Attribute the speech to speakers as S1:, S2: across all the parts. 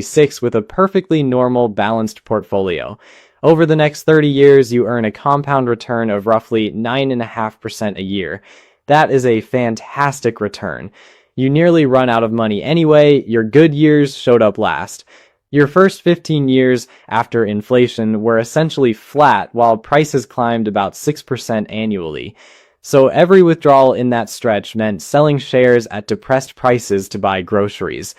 S1: 6 with a perfectly normal, balanced portfolio. Over the next 30 years, you earn a compound return of roughly 9.5% a year. That is a fantastic return. You nearly run out of money anyway, your good years showed up last. Your first 15 years after inflation were essentially flat while prices climbed about 6% annually. So every withdrawal in that stretch meant selling shares at depressed prices to buy groceries.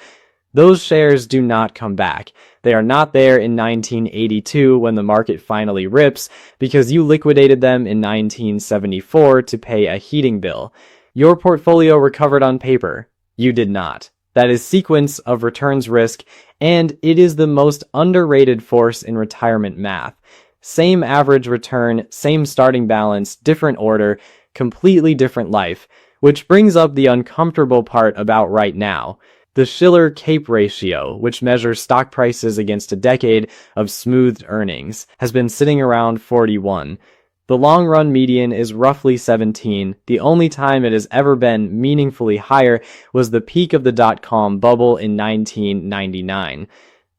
S1: Those shares do not come back. They are not there in 1982 when the market finally rips because you liquidated them in 1974 to pay a heating bill. Your portfolio recovered on paper. You did not. That is sequence of returns risk, and it is the most underrated force in retirement math. Same average return, same starting balance, different order, completely different life, which brings up the uncomfortable part about right now. The Shiller-Cape ratio, which measures stock prices against a decade of smoothed earnings, has been sitting around 41. The long-run median is roughly 17. The only time it has ever been meaningfully higher was the peak of the dot-com bubble in 1999.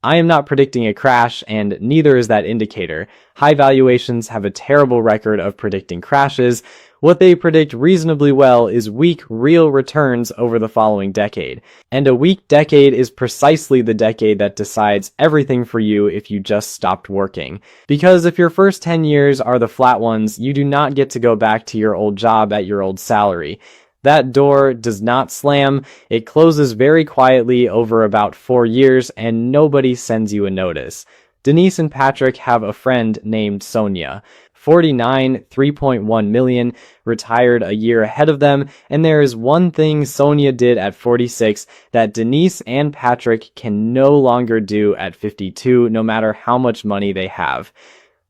S1: I am not predicting a crash, and neither is that indicator. High valuations have a terrible record of predicting crashes. What they predict reasonably well is weak real returns over the following decade. And a weak decade is precisely the decade that decides everything for you if you just stopped working. Because if your first 10 years are the flat ones, you do not get to go back to your old job at your old salary. That door does not slam, it closes very quietly over about 4 years and nobody sends you a notice. Denise and Patrick have a friend named Sonia. 49, 3.1 million, retired a year ahead of them, and there is one thing Sonia did at 46 that Denise and Patrick can no longer do at 52, no matter how much money they have.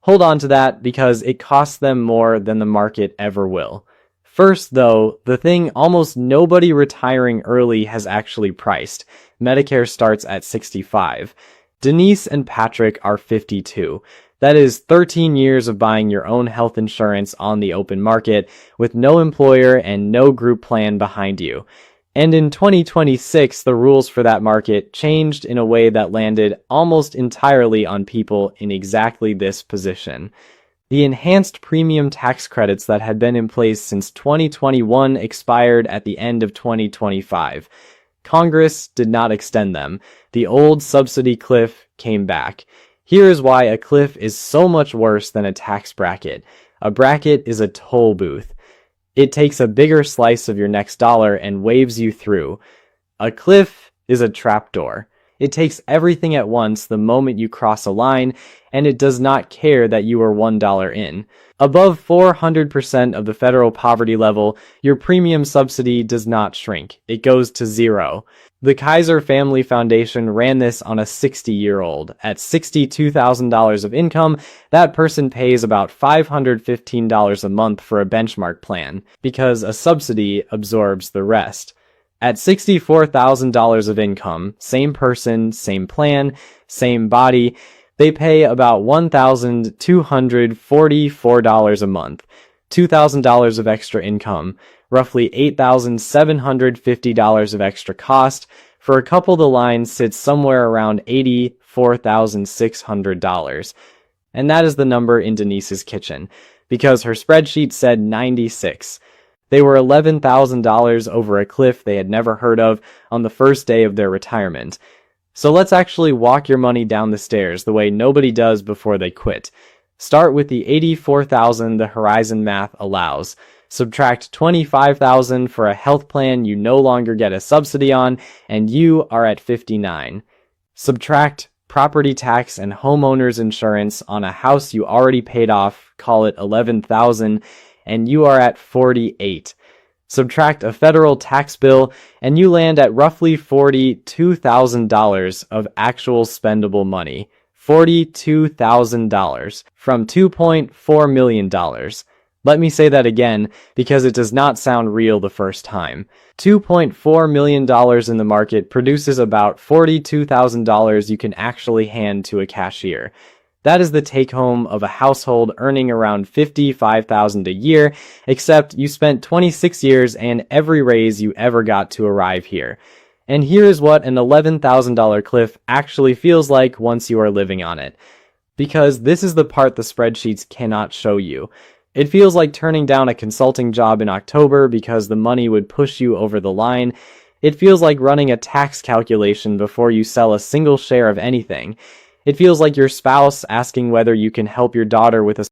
S1: Hold on to that because it costs them more than the market ever will. First, though, the thing almost nobody retiring early has actually priced. Medicare starts at 65. Denise and Patrick are 52. That is 13 years of buying your own health insurance on the open market with no employer and no group plan behind you. And in 2026, the rules for that market changed in a way that landed almost entirely on people in exactly this position. The enhanced premium tax credits that had been in place since 2021 expired at the end of 2025. Congress did not extend them. The old subsidy cliff came back. Here is why a cliff is so much worse than a tax bracket. A bracket is a toll booth. It takes a bigger slice of your next dollar and waves you through. A cliff is a trapdoor. It takes everything at once the moment you cross a line, and it does not care that you are $1 in. Above 400% of the federal poverty level, your premium subsidy does not shrink. It goes to zero. The Kaiser Family Foundation ran this on a 60-year-old. At $62,000 of income, that person pays about $515 a month for a benchmark plan, because a subsidy absorbs the rest. At $64,000 of income, same person, same plan, same body, they pay about $1,244 a month. $2,000 of extra income, roughly $8,750 of extra cost. For a couple, the line sits somewhere around $84,600. And that is the number in Denise's kitchen, because her spreadsheet said 96. They were $11,000 over a cliff they had never heard of on the first day of their retirement. So let's actually walk your money down the stairs the way nobody does before they quit. Start with the $84,000 the Horizon math allows. Subtract $25,000 for a health plan you no longer get a subsidy on, and you are at 59. Subtract property tax and homeowner's insurance on a house you already paid off, call it $11,000, and you are at 48. Subtract a federal tax bill, and you land at roughly $42,000 of actual spendable money. $42,000 from $2.4 million. Let me say that again, because it does not sound real the first time. $2.4 million in the market produces about $42,000 you can actually hand to a cashier. That is the take-home of a household earning around $55,000 a year, except you spent 26 years and every raise you ever got to arrive here. And here is what an $11,000 cliff actually feels like once you are living on it. Because this is the part the spreadsheets cannot show you. It feels like turning down a consulting job in October because the money would push you over the line. It feels like running a tax calculation before you sell a single share of anything. It feels like your spouse asking whether you can help your daughter with a